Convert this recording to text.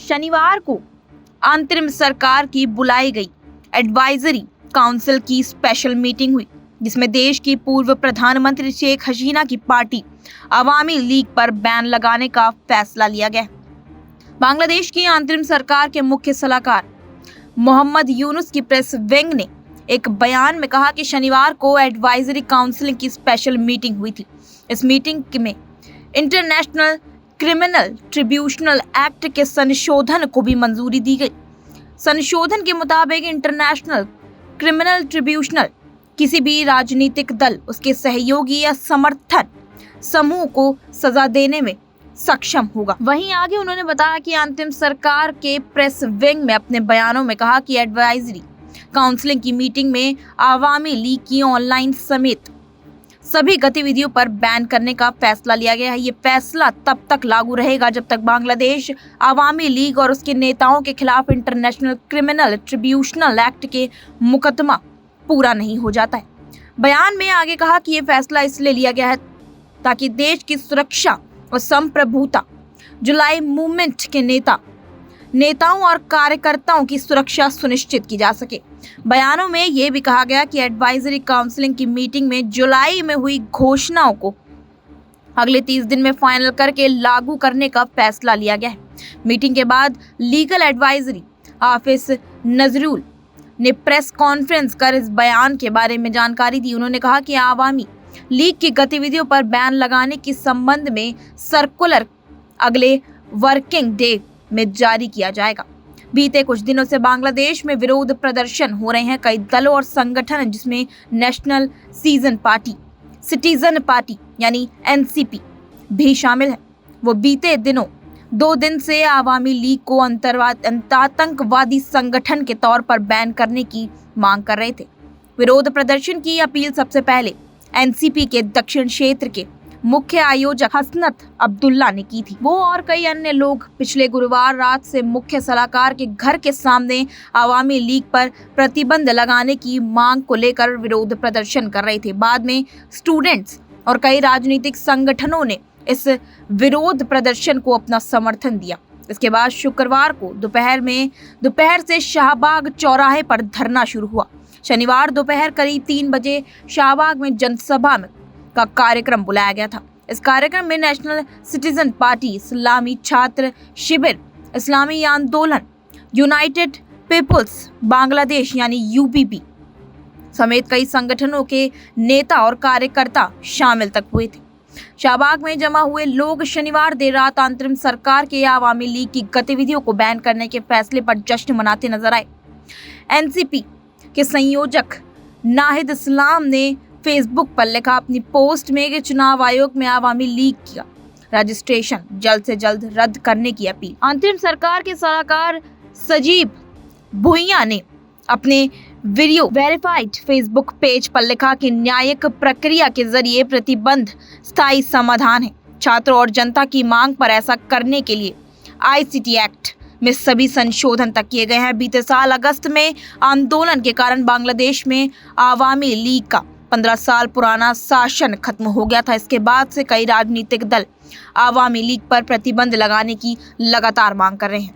शनिवार को अंतरिम सरकार की बुलाई गई एडवाइजरी काउंसिल की स्पेशल मीटिंग हुई, जिसमें देश की पूर्व प्रधानमंत्री शेख हसीना की पार्टी अवामी लीग पर बैन लगाने का फैसला लिया गया। बांग्लादेश की अंतरिम सरकार के मुख्य सलाहकार मोहम्मद यूनुस की प्रेस विंग ने एक बयान में कहा कि शनिवार को एडवाइजरी काउंसिल की स्पेशल मीटिंग हुई थी। इस मीटिंग में इंटरनेशनल क्रिमिनल ट्रिब्यूनल एक्ट के संशोधन को भी मंजूरी दी गई। संशोधन के मुताबिक इंटरनेशनल क्रिमिनल ट्रिब्यूनल किसी भी राजनीतिक दल, उसके सहयोगी या समर्थन समूह को सजा देने में सक्षम होगा। वहीं आगे उन्होंने बताया कि अंतिम सरकार के प्रेस विंग में अपने बयानों में कहा कि एडवाइजरी काउंसिलिंग की मीटिंग में अवामी लीग की ऑनलाइन समेत सभी गतिविधियों पर बैन करने का फैसला लिया गया है। ये फैसला तब तक लागू रहेगा जब तक बांग्लादेश अवामी लीग और उसके नेताओं के खिलाफ इंटरनेशनल क्रिमिनल ट्रिब्यूनल एक्ट के मुकदमा पूरा नहीं हो जाता है। बयान में आगे कहा कि ये फैसला इसलिए लिया गया है ताकि देश की सुरक्षा और संप्रभुता, जुलाई मूवमेंट के नेताओं और कार्यकर्ताओं की सुरक्षा सुनिश्चित की जा सके। बयानों में यह भी कहा गया कि एडवाइजरी काउंसिलिंग की मीटिंग में जुलाई में हुई घोषणाओं को अगले 30 दिन में फाइनल करके लागू करने का फैसला लिया गया है। मीटिंग के बाद लीगल एडवाइजरी हाफिज नजरुल ने प्रेस कॉन्फ्रेंस कर इस बयान के बारे में जानकारी दी। उन्होंने कहा कि आवामी लीग की गतिविधियों पर बैन लगाने के संबंध में सर्कुलर अगले वर्किंग डे में जारी किया जाएगा। बीते कुछ दिनों से बांग्लादेश में विरोध प्रदर्शन हो रहे हैं। कई दलों और संगठन जिसमें नेशनल सिटीजन पार्टी यानी एनसीपी भी शामिल है, वो बीते दिनों 2 दिन से आवामी लीग को आतंकवादी संगठन के तौर पर बैन करने की मांग कर रहे थे। विरोध प्रदर्शन की अपील सबसे पहले एनसीपी के दक्षिण क्षेत्र के मुख्य आयोजक हसनत अब्दुल्ला ने की थी। वो और कई अन्य लोग पिछले गुरुवार रात से मुख्य सलाहकार के घर के सामने आवामी लीग पर प्रतिबंध लगाने की मांग को लेकर विरोध प्रदर्शन कर रहे थे। बाद में स्टूडेंट्स और कई राजनीतिक संगठनों ने इस विरोध प्रदर्शन को अपना समर्थन दिया। इसके बाद शुक्रवार को दोपहर से शाहबाग चौराहे पर धरना शुरू हुआ। शनिवार दोपहर करीब 3 बजे शाहबाग में जनसभा का कार्यक्रम बुलाया गया था। इस कार्यक्रम में नेशनल सिटीजन पार्टी, इस्लामी छात्र शिविर, इस्लामी आंदोलन, यूनाइटेड पीपुल्स बांग्लादेश यानी यूपीपी समेत कई संगठनों के नेता और कार्यकर्ता शामिल तक हुए थे। शाहबाग में जमा हुए लोग शनिवार देर रात अंतरिम सरकार के आवामी लीग की गतिविधियों को बैन करने के फैसले पर जश्न मनाते नजर आए। एनसीपी के संयोजक नाहिद इस्लाम ने फेसबुक पर लिखा अपनी पोस्ट में कि चुनाव आयोग में आवामी लीग का रजिस्ट्रेशन जल्द से जल्द रद्द करने की अपील। अंतरिम सरकार के सलाहकार सजीब भुइयां ने अपने वीडियो वेरीफाइड फेसबुक पेज पर लिखा कि न्यायिक प्रक्रिया के जरिए प्रतिबंध स्थायी समाधान है। छात्रों और जनता की मांग पर ऐसा करने के लिए आईसीटी एक्ट में सभी संशोधन तक किए गए हैं। बीते साल अगस्त में आंदोलन के कारण बांग्लादेश में आवामी लीग का 15 साल पुराना शासन खत्म हो गया था। इसके बाद से कई राजनीतिक दल आवामी लीग पर प्रतिबंध लगाने की लगातार मांग कर रहे हैं।